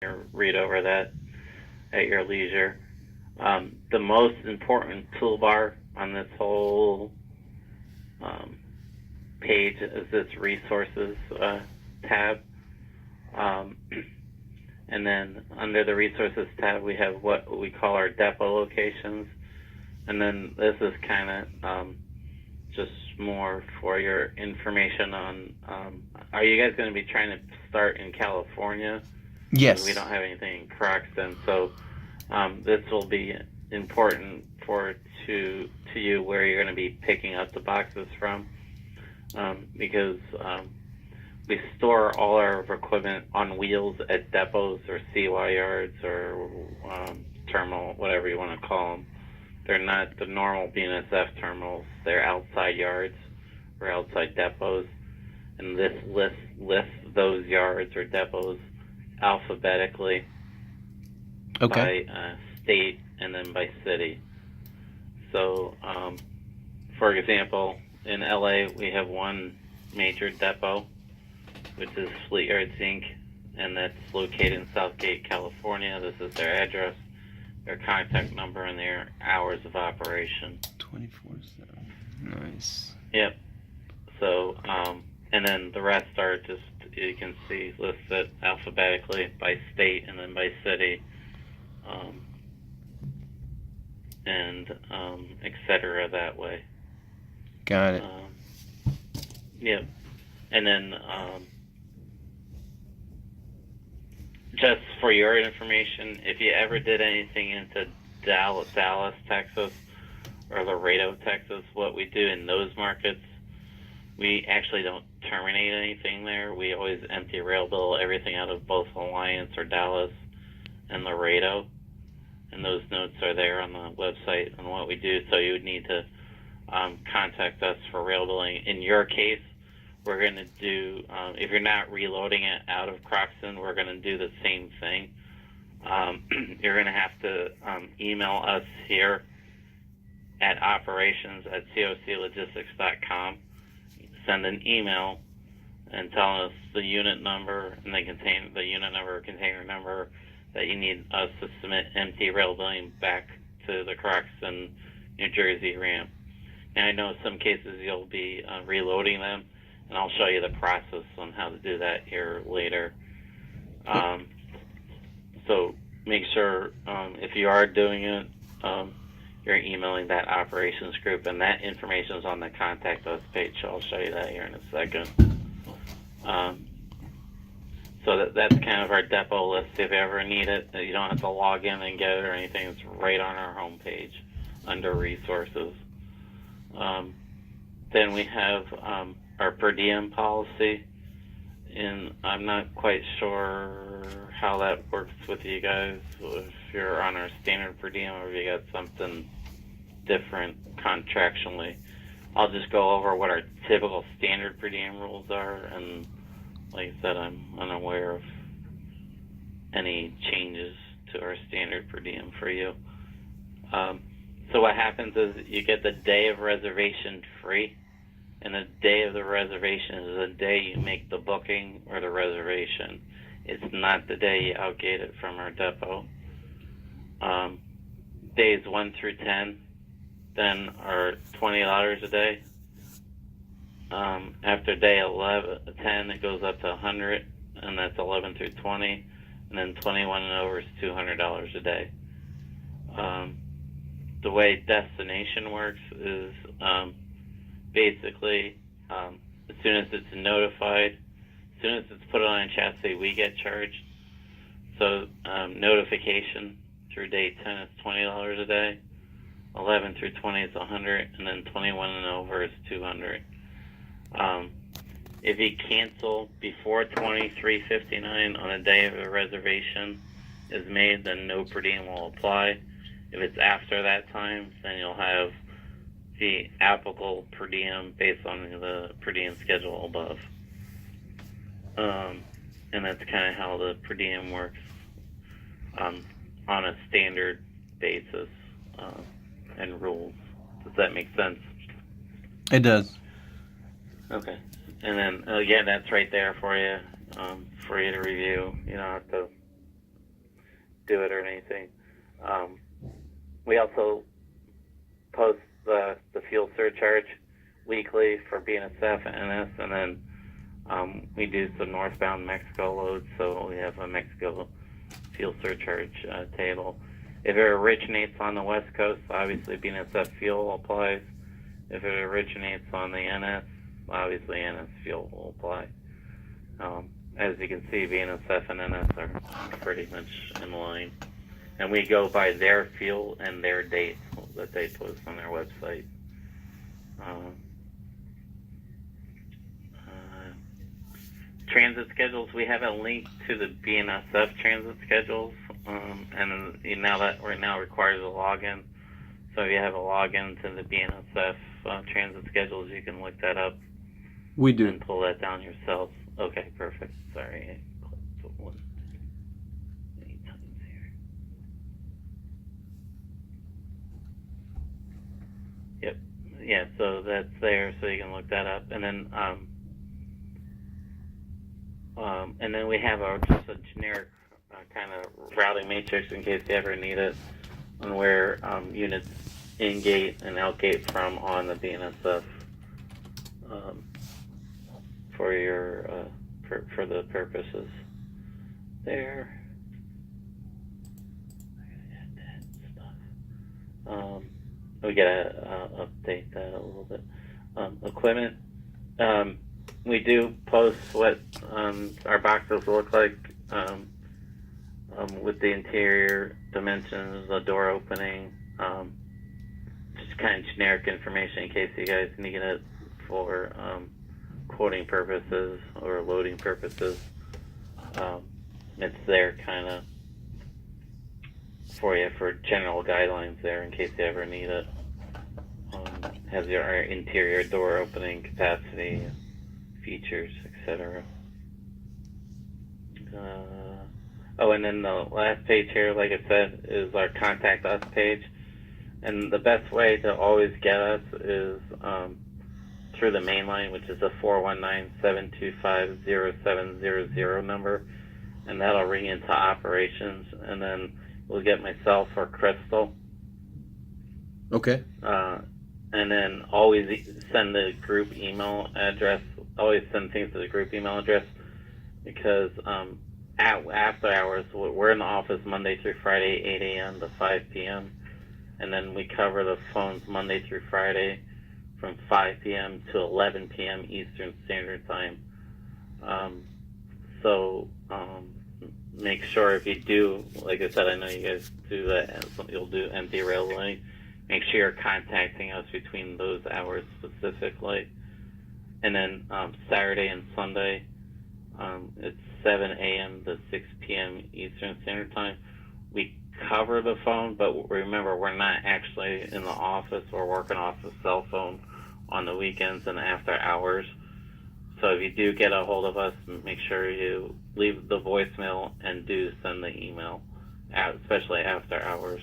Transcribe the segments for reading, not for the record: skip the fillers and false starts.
read over that at your leisure. The most important toolbar on this whole um, page is this resources tab. Um, and then under the resources tab, we have what we call our depot locations. And then this is kind of just more for your information on, are you guys going to be trying to start in California? Yes. We don't have anything in Croxton, so this will be important to you where you're going to be picking up the boxes from, because we store all our equipment on wheels at depots or CY yards or terminal, whatever you want to call them. They're not the normal BNSF terminals. They're outside yards or outside depots. And this lists those yards or depots alphabetically by state and then by city. So, for example, in LA, we have one major depot, which is Fleet Yards Inc., and that's located in Southgate, California. This is their address, their contact number, and their hours of operation. 24/7. Nice. Yep. So, and then the rest are just, you can see, listed alphabetically by state and then by city, and et cetera that way. Got it. Yep. And then, just for your information, if you ever did anything into Dallas, Texas, or Laredo, Texas, what we do in those markets, we actually don't terminate anything there. We always empty rail bill everything out of both Alliance or Dallas and Laredo. And those notes are there on the website on what we do. So you would need to contact us for rail billing. In your case, we're going to do, if you're not reloading it out of Croxton, we're going to do the same thing. You're going to have to email us here at operations@coclogistics.com. Send an email and tell us the unit number and the unit number or container number that you need us to submit empty rail billing back to the Croxton, New Jersey ramp. And I know in some cases you'll be reloading them, and I'll show you the process on how to do that here later. So make sure if you are doing it, you're emailing that operations group, and that information is on the contact us page. So I'll show you that here in a second. So that's kind of our depot list. If you ever need it, you don't have to log in and get it or anything. It's right on our homepage under resources. Then we have our per diem policy, and I'm not quite sure how that works with you guys, if you're on our standard per diem or if you got something different contractually. I'll just go over what our typical standard per diem rules are, and like I said, I'm unaware of any changes to our standard per diem for you. So what happens is you get the day of reservation free, and the day of the reservation is the day you make the booking or the reservation. It's not the day you outgate it from our depot. Days 1 through 10 then are $20 a day. After day 10, it goes up to 100, and that's 11 through 20, and then 21 and over is $200 a day. The way destination works is basically as soon as it's notified, as soon as it's put on a chassis, we get charged. So notification through day 10 is $20 a day, 11 through 20 is 100, and then 21 and over is 200. If you cancel before 23:59 on a day of a reservation is made, then no per diem will apply. If it's after that time, then you'll have the applicable per diem based on the per diem schedule above. And that's kind of how the per diem works on a standard basis and rules. Does that make sense? It does. Okay. And then, again, that's right there for you to review. You don't have to do it or anything. We also post the fuel surcharge weekly for BNSF and NS, and then we do some northbound Mexico loads, so we have a Mexico fuel surcharge table. If it originates on the West Coast, obviously BNSF fuel applies. If it originates on the NS, obviously NS fuel will apply. As you can see, BNSF and NS are pretty much in line. And we go by their fuel and their dates that they post on their website. Transit schedules, we have a link to the BNSF transit schedules, and now that right now requires a login. So if you have a login to the BNSF transit schedules, you can look that up. We do. And pull that down yourself. Okay, perfect. Sorry, I clicked one many times here. Yep. Yeah, so that's there, so you can look that up, and then we have just a generic kind of routing matrix in case you ever need it, on where units in-gate and out-gate from on the BNSF for your for the purposes there. We gotta update that a little bit. Equipment. We do post what our boxes look like with the interior dimensions, the door opening, just kind of generic information in case you guys need it for quoting purposes or loading purposes. It's there kind of for you for general guidelines there in case you ever need it. Has your interior door opening capacity, features, etc. And then the last page here, like I said, is our contact us page. And the best way to always get us is through the main line, which is a 419-725-0700 number. And that'll ring into operations. And then we'll get myself or Crystal. Okay. And then always send the group email address. Always send things to the group email address, because after hours, we're in the office Monday through Friday, 8 a.m. to 5 p.m. And then we cover the phones Monday through Friday from 5 p.m. to 11 p.m. Eastern Standard Time. So make sure if you do, like I said, I know you guys do that, you'll do empty regularly. Make sure you're contacting us between those hours specifically. And then Saturday and Sunday, it's 7 a.m. to 6 p.m. Eastern Standard Time. We cover the phone, but remember, we're not actually in the office. We're working off the cell phone on the weekends and after hours. So if you do get a hold of us, make sure you leave the voicemail and do send the email, especially after hours.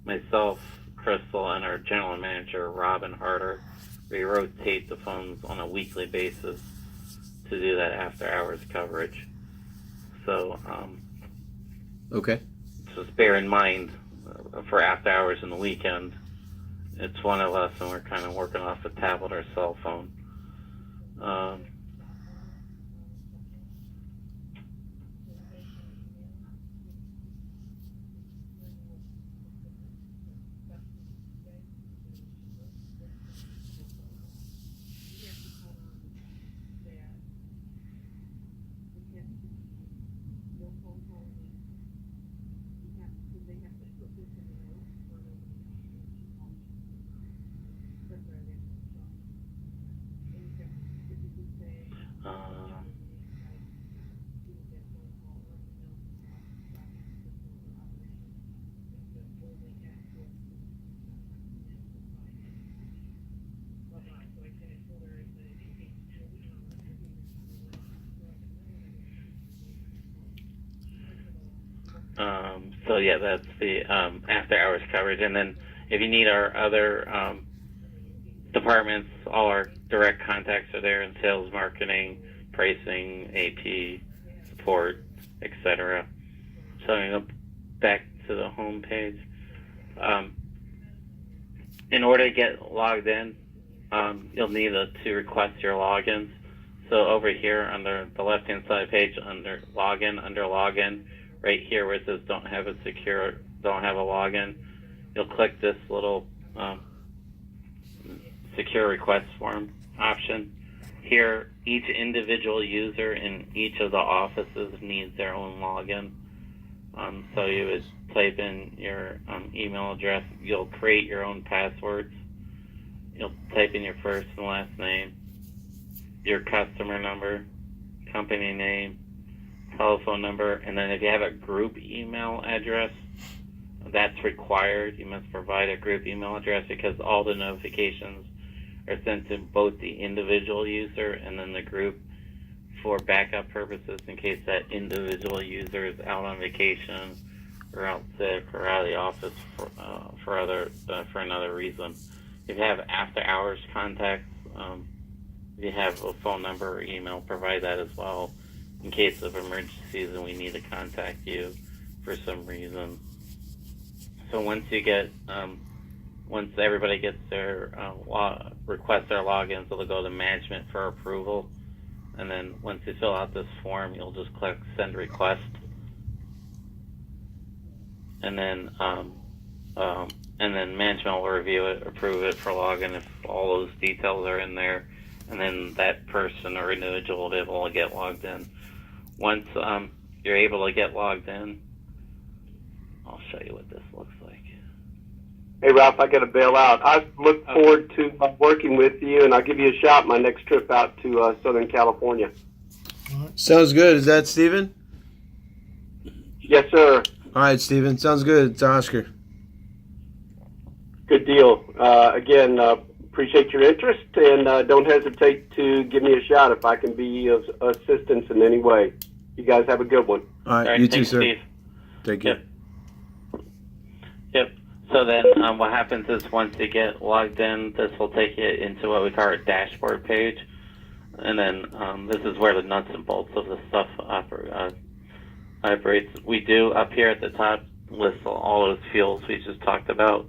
Myself, Crystal, and our general manager, Robin Harder, we rotate the phones on a weekly basis to do that after hours coverage. So, okay. Just bear in mind for after hours and the weekend, it's one of us, and we're kind of working off a tablet or cell phone. So yeah, that's the after hours coverage. And then if you need our other departments, all our direct contacts are there in sales, marketing, pricing, AP, support, etc. So back to the home page. In order to get logged in, you'll need to request your logins. So over here under the left-hand side page, under login, right here where it says don't have a login, you'll click this little secure request form option. Here, each individual user in each of the offices needs their own login. So you would type in your email address. You'll create your own passwords. You'll type in your first and last name, your customer number, company name, telephone number, and then if you have a group email address, that's required. You must provide a group email address because all the notifications are sent to both the individual user and then the group for backup purposes in case that individual user is out on vacation or out sick or out of the office for another reason. If you have after hours contacts, if you have a phone number or email, provide that as well in case of emergencies and we need to contact you for some reason. So once everybody gets their request their logins, they'll go to management for approval. And then once you fill out this form, you'll just click send request. And then management will review it, approve it for login if all those details are in there. And then that person or individual will be able to get logged in. Once you're able to get logged in, I'll show you what this looks like. Hey, Ralph, I got to bail out. I look forward to working with you, and I'll give you a shot my next trip out to Southern California. Sounds good. Is that Steven? Yes, sir. All right, Steven. Sounds good. It's Oscar. Good deal. Again, appreciate your interest, and don't hesitate to give me a shot if I can be of assistance in any way. You guys have a good one. All right, you too, thanks, sir. Steve. Take care. Yep. So then what happens is once you get logged in, this will take you into what we call our dashboard page. And then this is where the nuts and bolts of the stuff operates. We do up here at the top list all those fields we just talked about.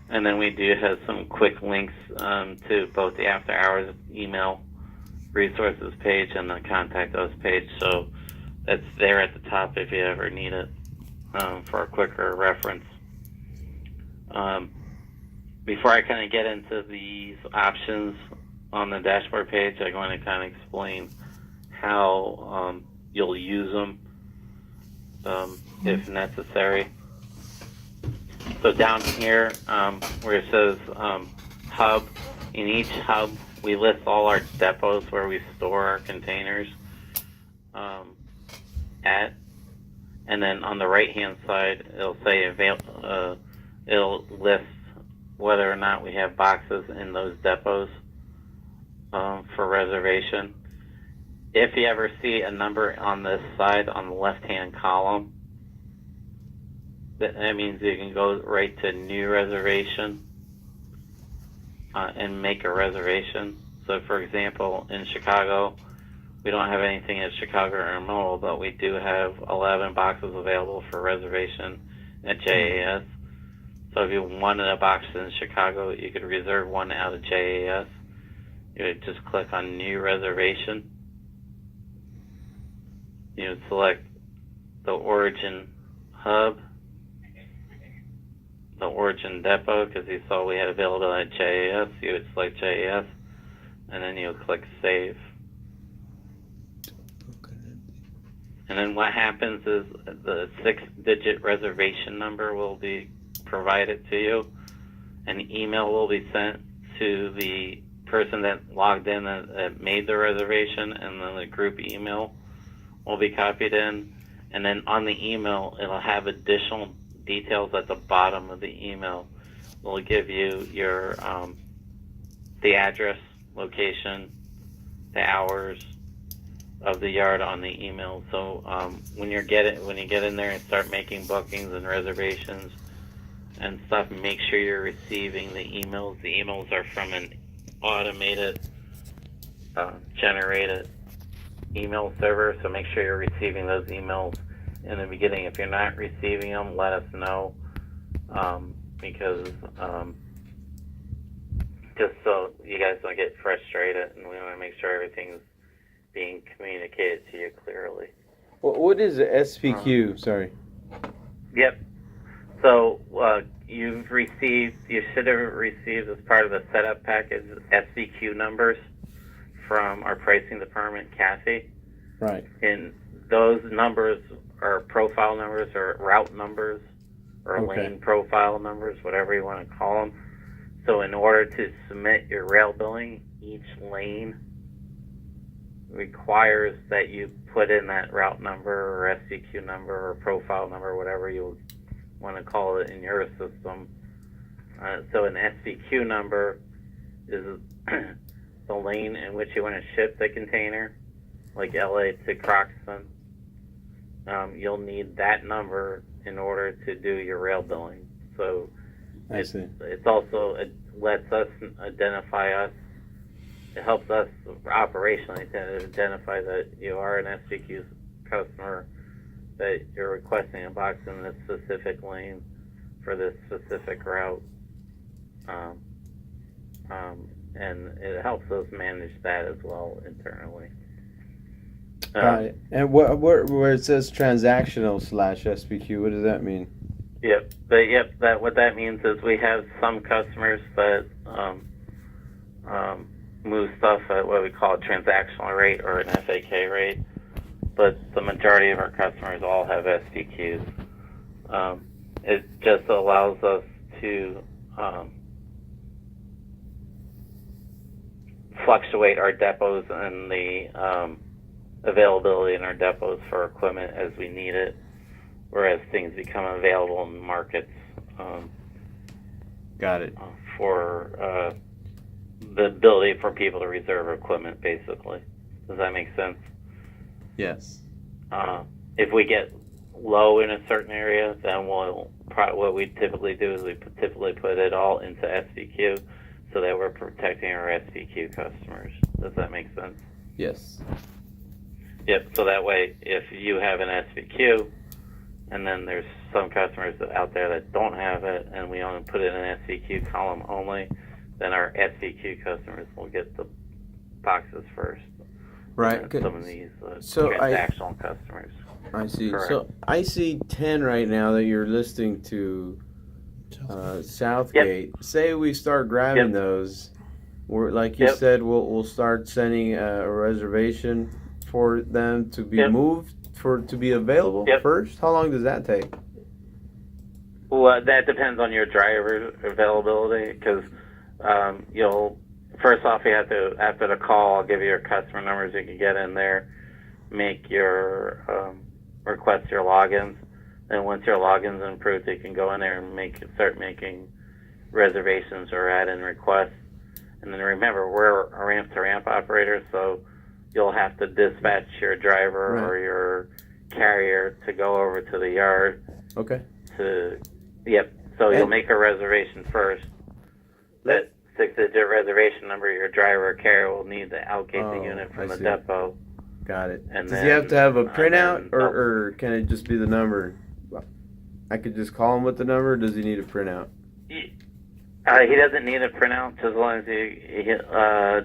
And then we do have some quick links to both the after hours email resources page and the contact us page. So it's there at the top if you ever need it for a quicker reference. Before I kind of get into these options on the dashboard page, I want to kind of explain how you'll use them if necessary. So down here where it says hub, in each hub we list all our depots where we store our containers at, and then on the right hand side it'll say it'll list whether or not we have boxes in those depots for reservation. If you ever see a number on this side on the left-hand column, that means you can go right to new reservation and make a reservation. So for example, in Chicago, we don't have anything at Chicago Intermodal, but we do have 11 boxes available for reservation at JAS. So if you wanted a box in Chicago, you could reserve one out of JAS. You would just click on New Reservation. You would select the origin hub, the origin depot, because you saw we had available at JAS. You would select JAS, and then you would click Save. And then what happens is the 6-digit reservation number will be provided to you. An email will be sent to the person that logged in that made the reservation, and then the group email will be copied in. And then on the email, it'll have additional details at the bottom of the email. It'll give you your the address, location, the hours of the yard on the email. So when you get in there and start making bookings and reservations and stuff, make sure you're receiving the emails. The emails are from an automated generated email server, so make sure you're receiving those emails in the beginning. If you're not receiving them, let us know, because just so you guys don't get frustrated, and we want to make sure everything's being communicated to you clearly. What is the SPQ? Sorry. Yep. So you should have received as part of the setup package SPQ numbers from our pricing department, Cofc. Right. And those numbers are profile numbers or route numbers or Okay. lane profile numbers, whatever you want to call them. So in order to submit your rail billing, each lane requires that you put in that route number or SCQ number or profile number, whatever you want to call it in your system. So an SCQ number is the lane in which you want to ship the container, like LA to Croxton. You'll need that number in order to do your rail billing. So I see. It's also, it lets us identify us. It helps us operationally to identify that you are an SPQ customer, that you're requesting a box in this specific lane for this specific route. And it helps us manage that as well internally. And where it says transactional / SPQ, what does that mean? What that means is we have some customers that move stuff at what we call a transactional rate or an FAK rate, but the majority of our customers all have SPQs. It just allows us to fluctuate our depots and the availability in our depots for equipment as we need it, whereas things become available in markets. Got it. For the ability for people to reserve equipment, basically. Does that make sense? Yes. If we get low in a certain area, then what we typically do is we typically put it all into SPQ so that we're protecting our SPQ customers. Does that make sense? Yes. Yep. So that way, if you have an SPQ, and then there's some customers out there that don't have it, and we only put it in an SPQ column only, then our SPQ customers will get the boxes first. Right. Some of these transactional customers. I see. Correct. So I see 10 right now that you're listing to Southgate. Yep. Say we start grabbing those. We're, like you said, we'll start sending a reservation for them to be moved to be available first. How long does that take? Well, that depends on your driver availability, because first off, you have to, after the call, I'll give you your customer numbers. You can get in there, make your request your logins. And once your login's improved, you can go in there and start making reservations or add in requests. And then remember, we're a ramp-to-ramp operator, so you'll have to dispatch your driver or your carrier to go over to the yard. Okay. So you'll make a reservation first. That 6-digit reservation number, your driver or carrier will need to allocate the unit from the depot. Got it. And Does he have to have a printout, or can it just be the number? I could just call him with the number, or does he need a printout? He doesn't need a printout, as long as you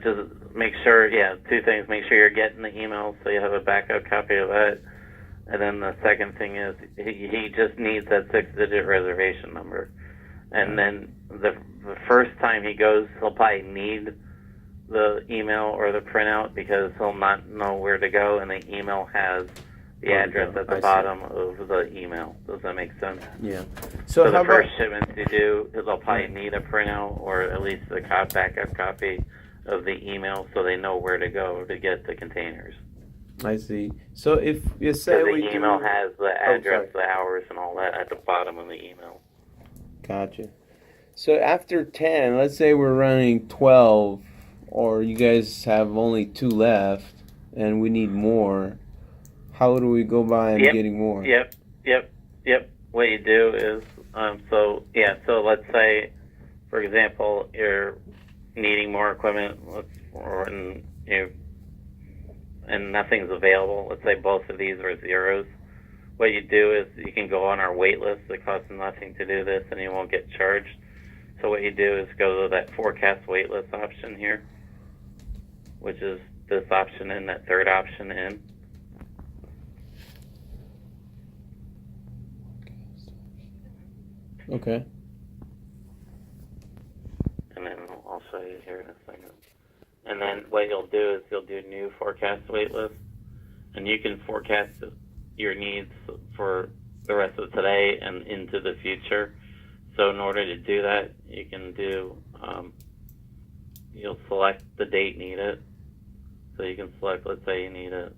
just make sure, two things. Make sure you're getting the email so you have a backup copy of that. And then the second thing is he just needs that 6-digit reservation number. And then the first time he goes, he'll probably need the email or the printout because he'll not know where to go, and the email has the address at the bottom of the email. Does that make sense? Yeah. So the first shipment you do, they'll probably need a printout or at least a backup copy of the email so they know where to go to get the containers. I see. So if you say the email has the address, the hours, and all that at the bottom of the email. Gotcha. So after 10, let's say we're running 12, or you guys have only 2 left, and we need more. How do we go by and getting more? Yep. What you do is, so let's say, for example, you're needing more equipment, and nothing's available. Let's say both of these are zeros. what you do is you can go on our wait list. It costs nothing to do this, and you won't get charged. So what you do is go to that forecast wait list option here, which is this option in, that third option in. Okay. And then I'll show you here in a second. And then what you'll do is you'll do new forecast wait list, and you can forecast your needs for the rest of today and into the future. So in order to do that, you can do, you'll select the date needed. So you can select, let's say you need a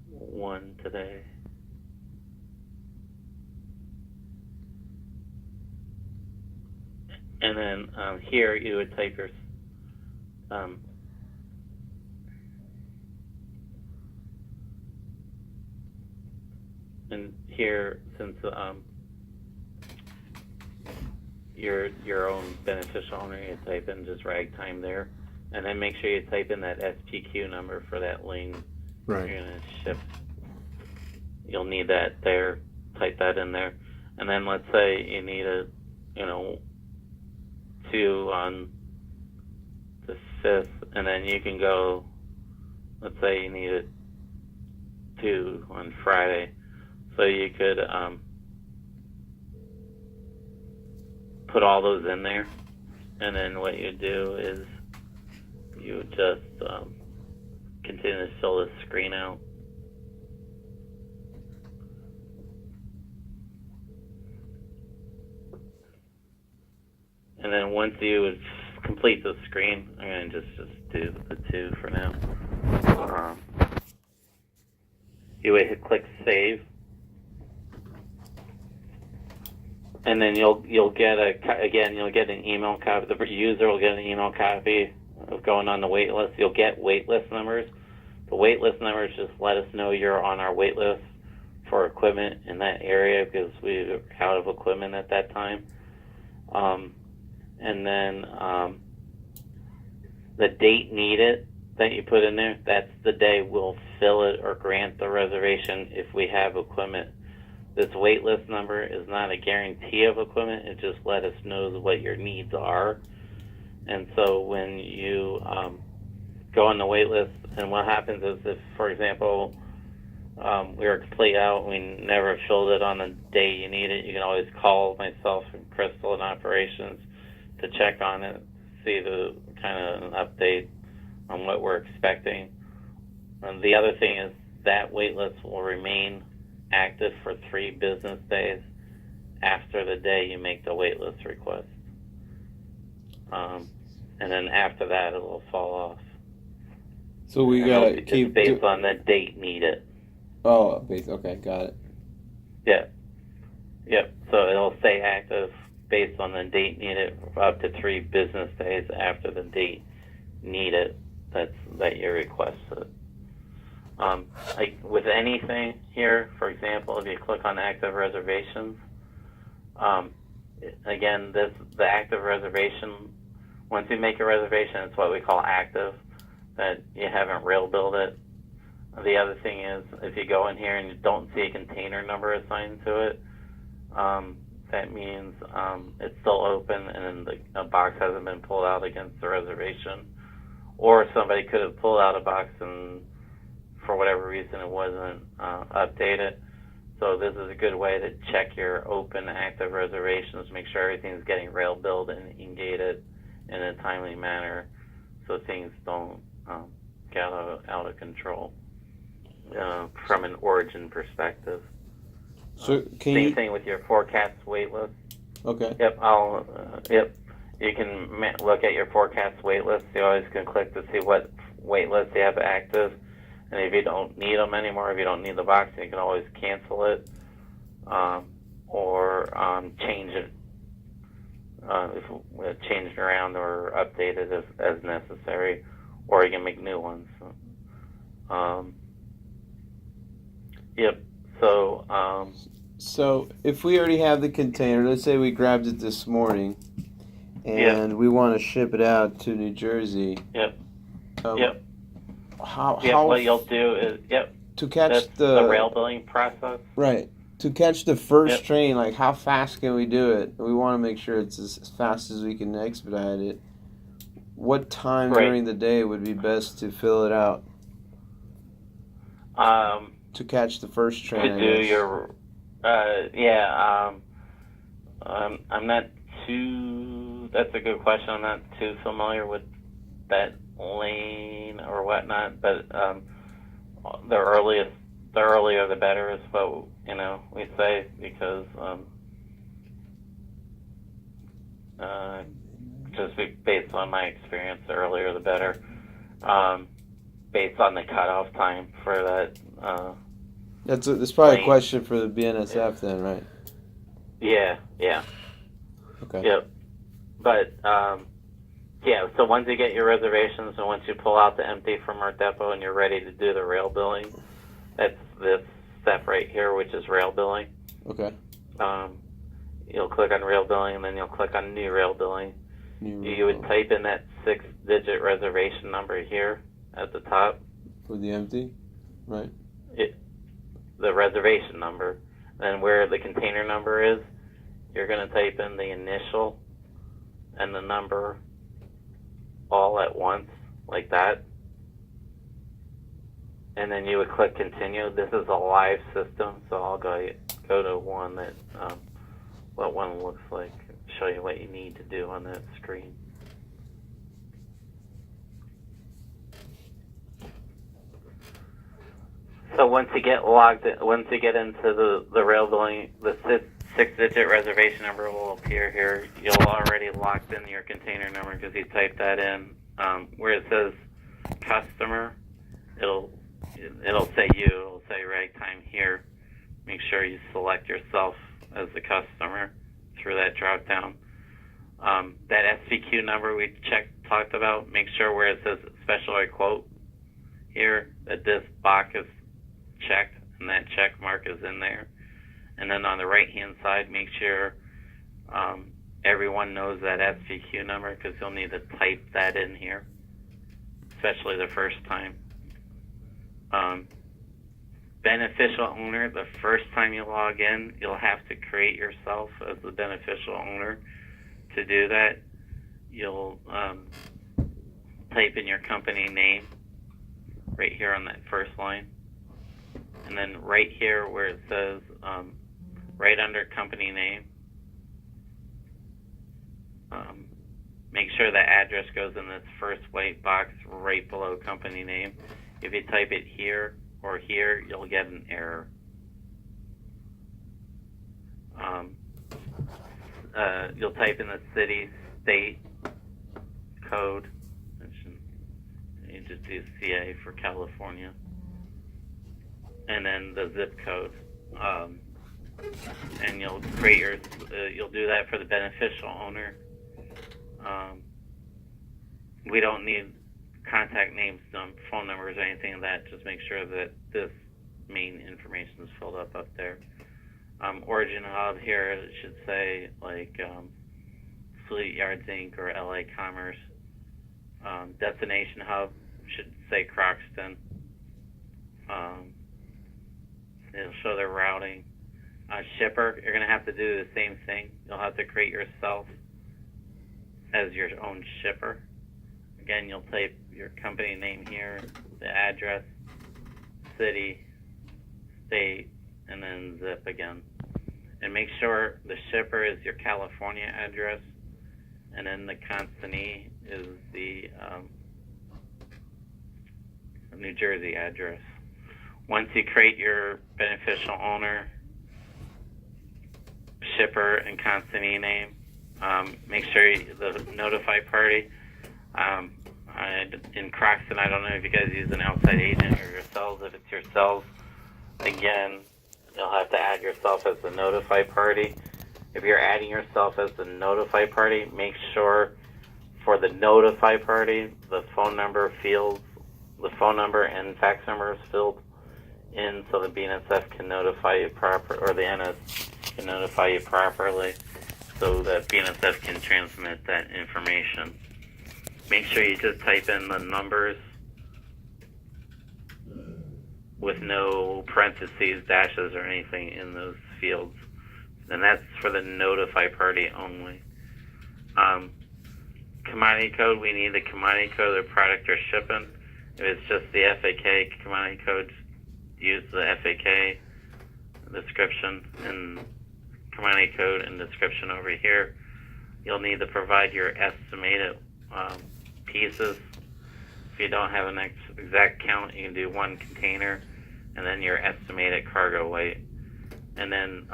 1 today. And then here you would type your and here, since you're your own beneficial owner, you type in just ragtime there, and then make sure you type in that SPQ number for that lane Right. you're gonna ship. You'll need that there. Type that in there, and then let's say you need a, 2 on the 5th, and then you can go, let's say you need a 2 on Friday, so you could put all those in there, and then what you do is you just continue to fill this screen out. And then once you complete the screen, I'm going to just do the 2 for now. You would click save, and then you'll get an email copy. The user will get an email copy of going on the wait list. You'll get wait list numbers. The wait list numbers just let us know you're on our wait list for equipment in that area because we were out of equipment at that time. And then the date needed that you put in there, that's the day we'll fill it or grant the reservation if we have equipment. This wait list number is not a guarantee of equipment. It just let us know what your needs are. And so when you go on the wait list, and what happens is if, for example, we were complete out, we never filled it on the day you need it, you can always call myself and Crystal in operations to check on it, see the kind of an update on what we're expecting. And the other thing is that wait list will remain active for 3 business days after the day you make the wait list request. And then after that, it will fall off. So we gotta keep based on the date needed. Oh, okay, got it. Yep. So it'll stay active based on the date needed up to 3 business days after the date needed that you requested. Like with anything here, for example, if you click on active reservations, again, the active reservation, once you make a reservation, it's what we call active, that you haven't rail billed it. The other thing is, if you go in here and you don't see a container number assigned to it, that means it's still open and a box hasn't been pulled out against the reservation. Or somebody could have pulled out a box and for whatever reason it wasn't updated. So this is a good way to check your open active reservations, make sure everything's getting rail billed and ingated in a timely manner so things don't get out of control from an origin perspective. So Same thing with your forecast wait list. Okay. Yep. You can look at your forecast wait list. You always can click to see what wait lists you have active. And if you don't need them anymore, if you don't need the box, you can always cancel it or change it. Change it around or update it as necessary, or you can make new ones. Yep. So if we already have the container, let's say we grabbed it this morning, and we want to ship it out to New Jersey. Yep. How what you'll do is to catch That's the rail billing process. right. To catch the first Yep. train, like how fast can we do it? We want to make sure it's as fast as we can expedite it. What time Right. during the day would be best to fill it out to catch the first train? To do your, I'm not too. That's a good question. I'm not too familiar with that lane or whatnot, but the earlier the better is what we say, because just based on my experience, the earlier the better. Based on the cutoff time for that. That's probably lane. a question for the BNSF then, right? Yeah. Okay. Yep. But so once you get your reservations and once you pull out the empty from our depot and you're ready to do the rail billing, that's this step right here, which is rail billing. Okay. You'll click on rail billing and then you'll click on new rail billing. You would type in that 6-digit reservation number here at the top. For the empty, right? The reservation number. And where the container number is, you're going to type in the initial and the number all at once, like that. And then you would click continue. This is a live system, so I'll go to one that what one looks like, show you what you need to do on that screen. So once you get into the rail billing, the 6-digit reservation number will appear here. You'll already locked in your container number because you typed that in. Where it says customer, it'll say you. It'll say right time here. Make sure you select yourself as the customer through that drop down. That SVQ number we talked about. Make sure where it says special or quote here that this box is checked and that check mark is in there. And then on the right hand side, make sure everyone knows that SVQ number, because you'll need to type that in here, especially the first time. Beneficial owner, the first time you log in, you'll have to create yourself as the beneficial owner. To do that, you'll type in your company name right here on that first line. And then right here where it says, right under company name, make sure the address goes in this first white box right below company name. If you type it here or here, you'll get an error. You'll type in the city, state, code. You just do CA for California. And then the zip code. And you'll create you'll do that for the beneficial owner. We don't need contact names, phone numbers, or anything like that. Just make sure that this main information is filled up there. Origin hub here, it should say like Fleet Yards Inc. or LA Commerce. Destination hub should say Croxton. It'll show their routing. Shipper, you're going to have to do the same thing. You'll have to create yourself as your own shipper. Again, you'll type your company name here, the address, city, state, and then zip again. And make sure the shipper is your California address, and then the consignee is the New Jersey address. Once you create your beneficial owner, shipper, and consignee name, make sure the notify party. In Croxton, I don't know if you guys use an outside agent or yourselves. If it's yourselves, again, you'll have to add yourself as the notify party. If you're adding yourself as the notify party, make sure for the notify party, the phone number and fax number is filled in so the BNSF can notify you or the NS can notify you properly so that BNSF can transmit that information. Make sure you just type in the numbers with no parentheses, dashes, or anything in those fields. And that's for the notify party only. Commodity code, we need the commodity code of the product you're shipping. If it's just the FAK commodity code, use the FAK description and commodity code and description over here. You'll need to provide your estimated pieces. If you don't have an exact count, you can do one container and then your estimated cargo weight. And then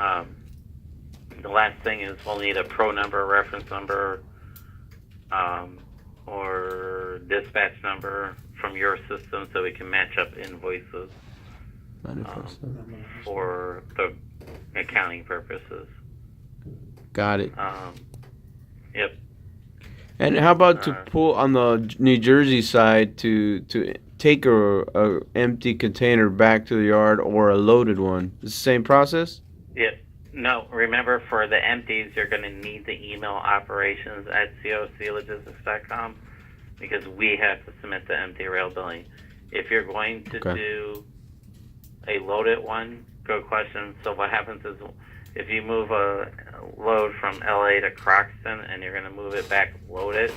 the last thing is we'll need a pro number, reference number, or dispatch number from your system so we can match up invoices for the accounting purposes. Got it. Yep. And how about to pull on the New Jersey side to take a empty container back to the yard or a loaded one? It's the same process? Yep. No, remember for the empties, you're going to need the email operations at cofclogistics.com because we have to submit the empty rail billing. If you're going to do a loaded one, good question. So what happens is if you move a load from LA to Croxton and you're going to move it back loaded,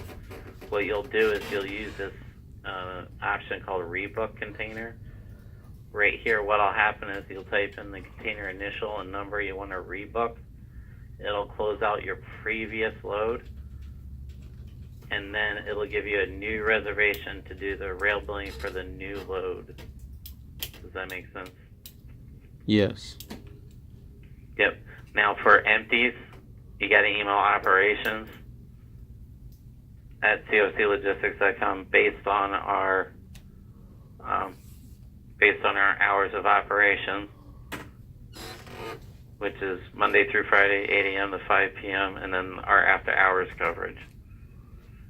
what you'll do is you'll use this option called rebook container. Right here, what'll happen is you'll type in the container initial and number you want to rebook. It'll close out your previous load, and then it'll give you a new reservation to do the rail billing for the new load. Does that make sense? Yes. Yep. Now for empties, you got to email operations at cofclogistics.com based on our hours of operation, which is Monday through Friday, 8 a.m. to 5 p.m., and then our after hours coverage.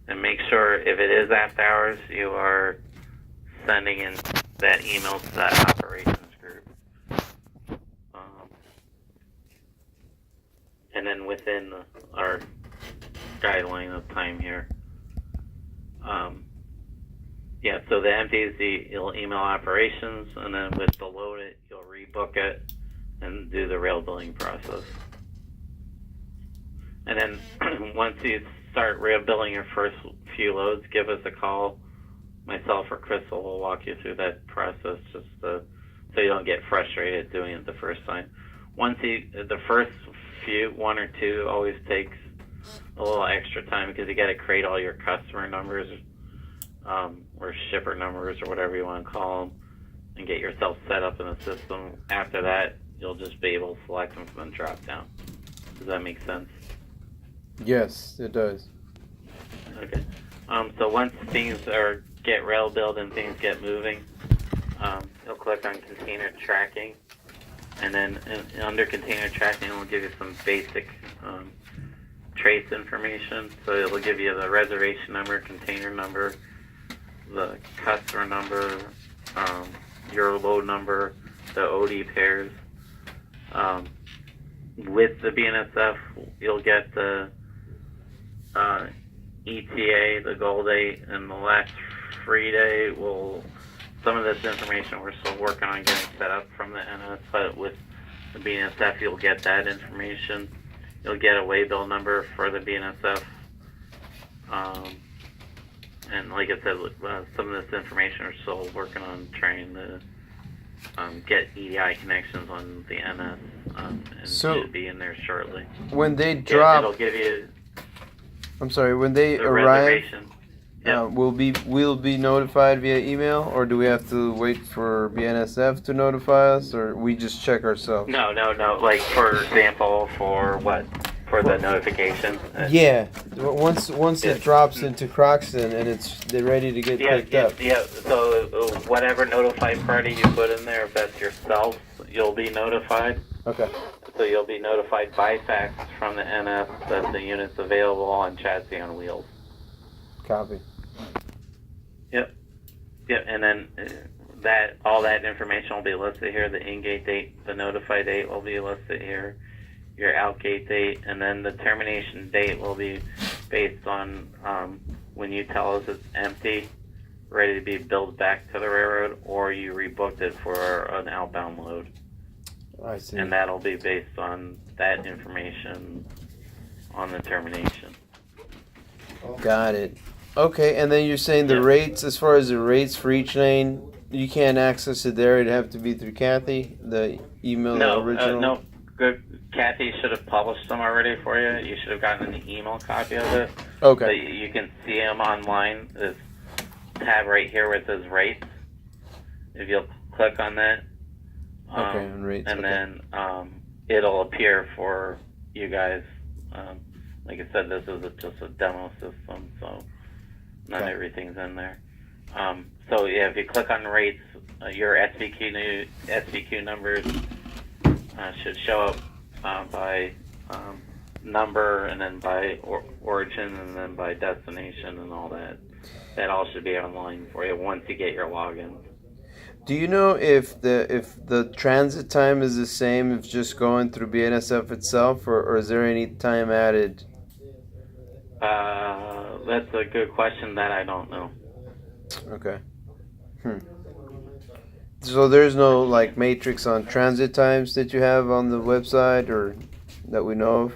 And make sure if it is after hours, you are sending in that email to that operations group. And then within our guideline of time here. Yeah, so the empties, you'll email operations, and then with the loaded, you'll rebook it and do the rail billing process. And then once you start rail billing your first few loads, give us a call. Myself or Crystal will walk you through that process just so you don't get frustrated doing it the first time. The first few, one or two, always takes a little extra time because you got to create all your customer numbers or shipper numbers or whatever you want to call them and get yourself set up in the system. After that, you'll just be able to select them from the drop down. Does that make sense? Yes, it does. Okay. So once things get rail billed and things get moving, you'll click on container tracking, and then under container tracking, it will give you some basic trace information. So it'll give you the reservation number, container number, the customer number, your load number, the OD pairs. With the BNSF, you'll get the ETA, the goal date, and the last free day. Some of this information we're still working on getting set up from the NS, but with the BNSF, you'll get that information. You'll get a waybill number for the BNSF. And like I said, some of this information we're still working on trying to get EDI connections on the NS, and should be in there shortly. When they drop, it'll give you. I'm sorry. When they arrive, we'll be notified via email, or do we have to wait for BNSF to notify us, or we just check ourselves? No. Like for example, for what? For the notification. Yeah. Once it drops into Croxton and they're ready to get picked up. Yeah. So whatever notified party you put in there, if that's yourself, you'll be notified. Okay. So you'll be notified by fax from the NS that the unit's available on chassis on wheels. Copy. Yep. And then all that information will be listed here. The in-gate date, the notified date will be listed here. Your outgate date, and then the termination date will be based on when you tell us it's empty, ready to be billed back to the railroad, or you rebooked it for an outbound load. I see. And that'll be based on that information on the termination. Got it. Okay, and then you're saying the rates, as far as the rates for each lane, you can't access it there. It'd have to be through Kathy, the email original. No. Good. Kathy should have published them already for you. You should have gotten an email copy of it. Okay. So you can see them online. This tab right here where it says rates. If you'll click on that. Okay, on rates. And then it'll appear for you guys. Like I said, this is just a demo system, so not everything's in there. So yeah, if you click on rates, your SVQ numbers should show up by number, and then by origin, and then by destination, and all that. That all should be online for you once you get your login. Do you know if the transit time is the same if just going through BNSF itself, or is there any time added? That's a good question that I don't know. Okay. So there's no like matrix on transit times that you have on the website, or that we know of?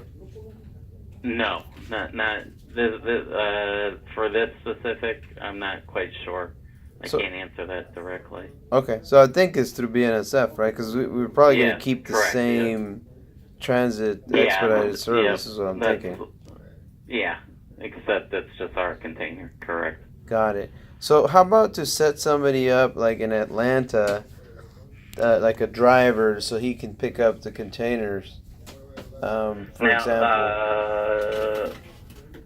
No, not this, for this specific. I'm not quite sure. I can't answer that directly. Okay, so I think it's through BNSF, right? Because we're probably going to keep the correct, same transit expedited service, is what I'm thinking. Yeah, except it's just our container, correct. Got it. So how about to set somebody up, like in Atlanta, like a driver, so he can pick up the containers, for example?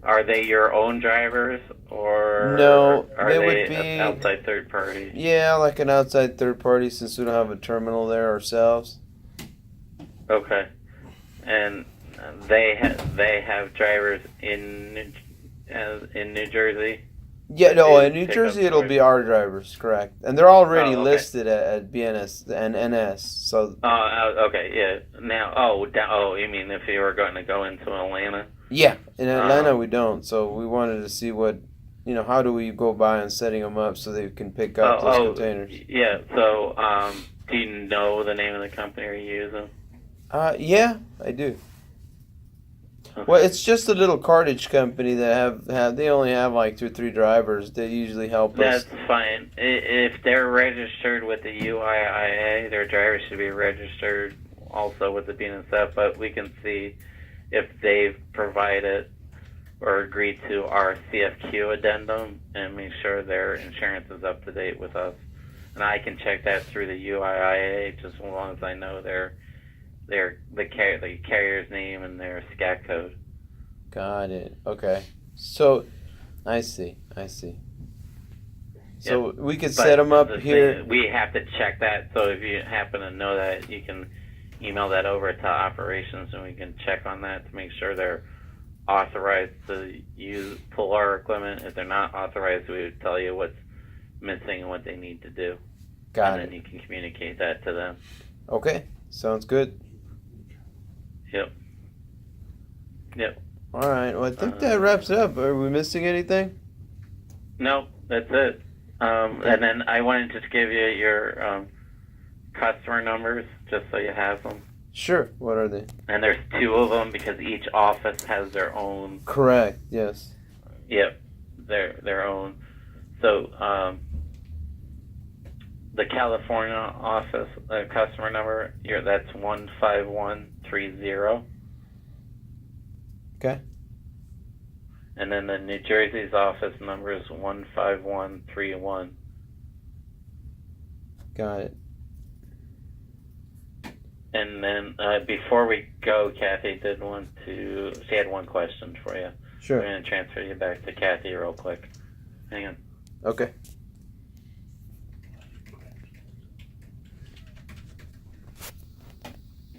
Are they your own drivers, or no? are they they would be outside third party? Yeah, like an outside third party, since we don't have a terminal there ourselves. Okay, and they have drivers in New Jersey. Yeah, no, in New Jersey it'll be our drivers, correct? And they're already listed at BNS and NS. So. Okay, yeah. Now, you mean if you were going to go into Atlanta? Yeah, in Atlanta we don't. So we wanted to see what, how do we go by on setting them up so they can pick up those containers? Yeah. So, do you know the name of the company you're using? Yeah, I do. Okay. Well, it's just a little cartage company that have they only have like 2 or 3 drivers. They usually help us. That's fine. If they're registered with the UIIA, their drivers should be registered also with the BNSF, but we can see if they've provided or agreed to our CFQ addendum and make sure their insurance is up to date with us. And I can check that through the UIIA just as long as I know the carrier's name and their SCAT code. Got it. Okay. So, I see. So we could set them up here. We have to check that. So if you happen to know that, you can email that over to operations, and we can check on that to make sure they're authorized to pull our equipment. If they're not authorized, we would tell you what's missing and what they need to do. Got it. And then you can communicate that to them. Okay. Sounds good. Yep. All right. Well, I think that wraps it up. Are we missing anything? No, that's it. And then I wanted to just give you your customer numbers, just so you have them. Sure. What are they? And there's 2 of them because each office has their own. Correct. Yes. Yep. Their own. So the California office customer number, that's 15130. Okay. And then the New Jersey's office number is 15131. Got it. And then before we go, Kathy she had one question for you. Sure. I'm going to transfer you back to Kathy real quick. Hang on. Okay.